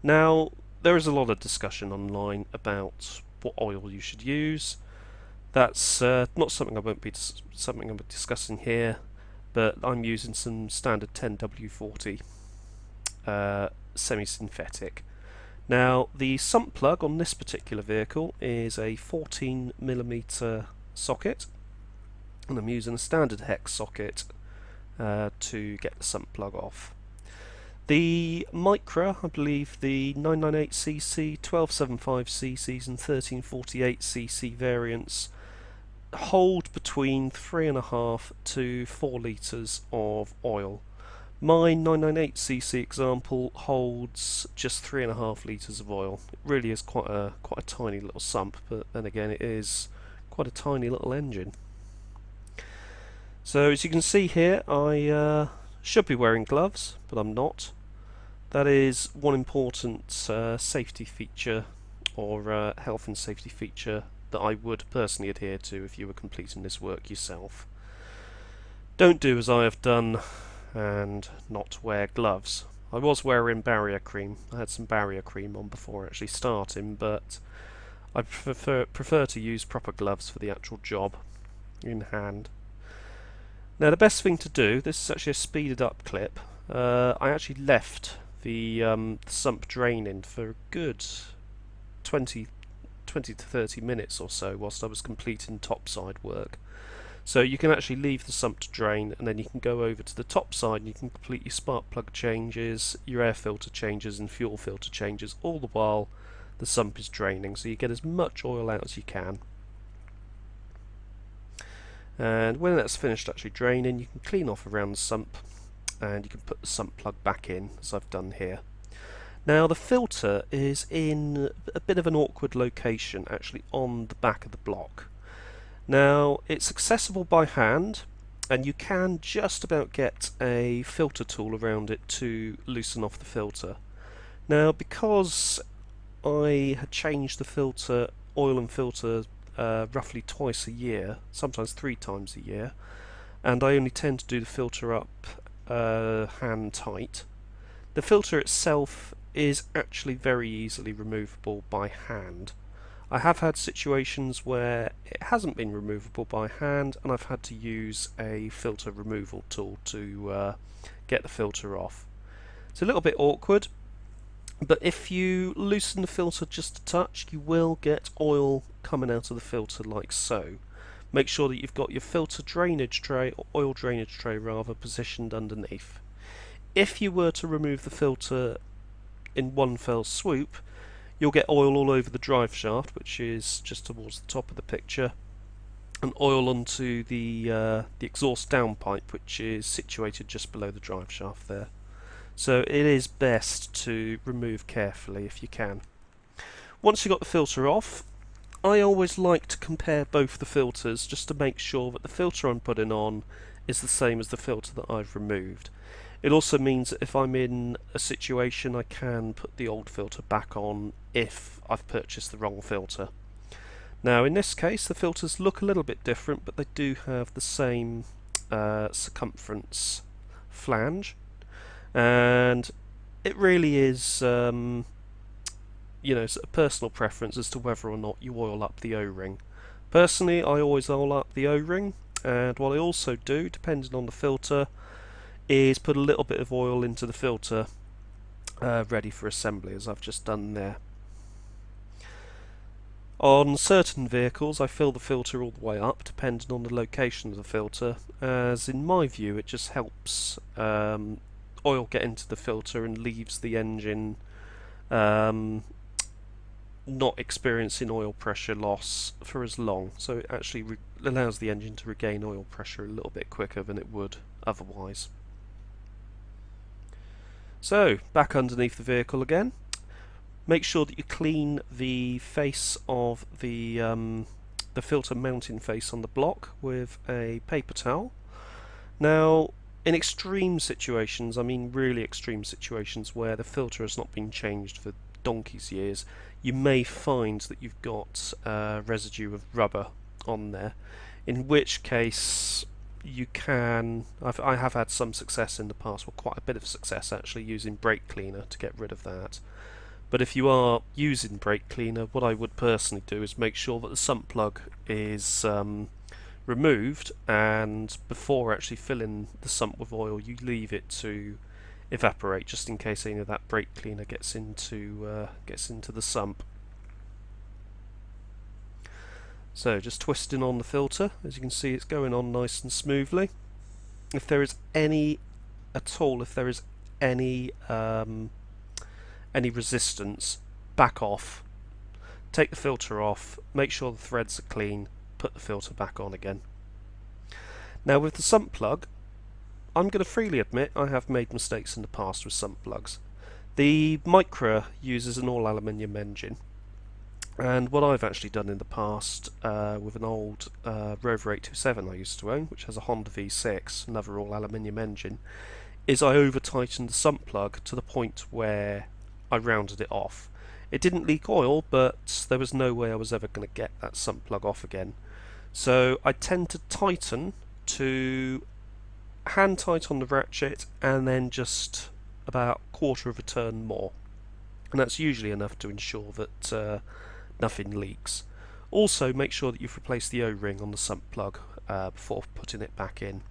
Now, there is a lot of discussion online about what oil you should use. That's not something something I'll be discussing here, but I'm using some standard 10W40 semi-synthetic. Now, the sump plug on this particular vehicle is a 14mm socket, and I'm using a standard hex socket to get the sump plug off. The Micra, I believe the 998cc, 1275cc's and 1348cc variants hold between 3.5 to 4 litres of oil. My 998cc example holds just 3.5 litres of oil. It really is quite a tiny little sump, but then again it is quite a tiny little engine. So as you can see here, I should be wearing gloves, but I'm not. That is one important safety feature or health and safety feature that I would personally adhere to if you were completing this work yourself. Don't do as I have done and not wear gloves. I was wearing barrier cream. I had some barrier cream on before actually starting, but I prefer to use proper gloves for the actual job in hand. Now the best thing to do, this is actually a speeded up clip, I actually left the sump draining for a good 20 to 30 minutes or so whilst I was completing topside work. So you can actually leave the sump to drain, and then you can go over to the top side and you can complete your spark plug changes, your air filter changes and fuel filter changes, all the while the sump is draining, so you get as much oil out as you can. And when that's finished actually draining, you can clean off around the sump and you can put the sump plug back in, as I've done here. Now the filter is in a bit of an awkward location, actually on the back of the block. Now it's accessible by hand, and you can just about get a filter tool around it to loosen off the filter. Now because I had changed the filter, oil and filter roughly twice a year, sometimes 3 times a year, and I only tend to do the filter up hand tight. The filter itself is actually very easily removable by hand. I have had situations where it hasn't been removable by hand and I've had to use a filter removal tool to get the filter off. It's a little bit awkward, but if you loosen the filter just a touch, you will get oil coming out of the filter like so. Make sure that you've got your filter drainage tray, or oil drainage tray rather, positioned underneath. If you were to remove the filter in one fell swoop, you'll get oil all over the drive shaft, which is just towards the top of the picture, and oil onto the exhaust downpipe, which is situated just below the drive shaft there. So it is best to remove carefully if you can. Once you've got the filter off, I always like to compare both the filters just to make sure that the filter I'm putting on is the same as the filter that I've removed. It also means that if I'm in a situation, I can put the old filter back on if I've purchased the wrong filter. Now in this case the filters look a little bit different, but they do have the same circumference flange, and it really is you know, a personal preference as to whether or not you oil up the O-ring. Personally, I always oil up the O-ring, and what I also do, depending on the filter, is put a little bit of oil into the filter ready for assembly, as I've just done there. On certain vehicles I fill the filter all the way up, depending on the location of the filter, as in my view it just helps oil get into the filter and leaves the engine not experiencing oil pressure loss for as long, so it actually allows the engine to regain oil pressure a little bit quicker than it would otherwise. So back underneath the vehicle again, make sure that you clean the face of the filter mounting face on the block with a paper towel. Now in extreme situations, I mean really extreme situations where the filter has not been changed for donkey's years, you may find that you've got residue of rubber on there, in which case you can, I have had some success in the past, well quite a bit of success actually, using brake cleaner to get rid of that. But if you are using brake cleaner, what I would personally do is make sure that the sump plug is removed, and before actually filling the sump with oil you leave it to evaporate, just in case any of that brake cleaner gets into the sump. So just twisting on the filter, as you can see it's going on nice and smoothly. If there is any resistance, back off, take the filter off, make sure the threads are clean, put the filter back on again. Now with the sump plug, I'm going to freely admit I have made mistakes in the past with sump plugs. The Micra uses an all aluminium engine, and what I've actually done in the past with an old Rover 827 I used to own, which has a Honda V6, another all aluminium engine, is I over tightened the sump plug to the point where I rounded it off. It didn't leak oil, but there was no way I was ever going to get that sump plug off again. So I tend to tighten to hand tight on the ratchet and then just about quarter of a turn more, and that's usually enough to ensure that nothing leaks. Also make sure that you've replaced the O-ring on the sump plug before putting it back in.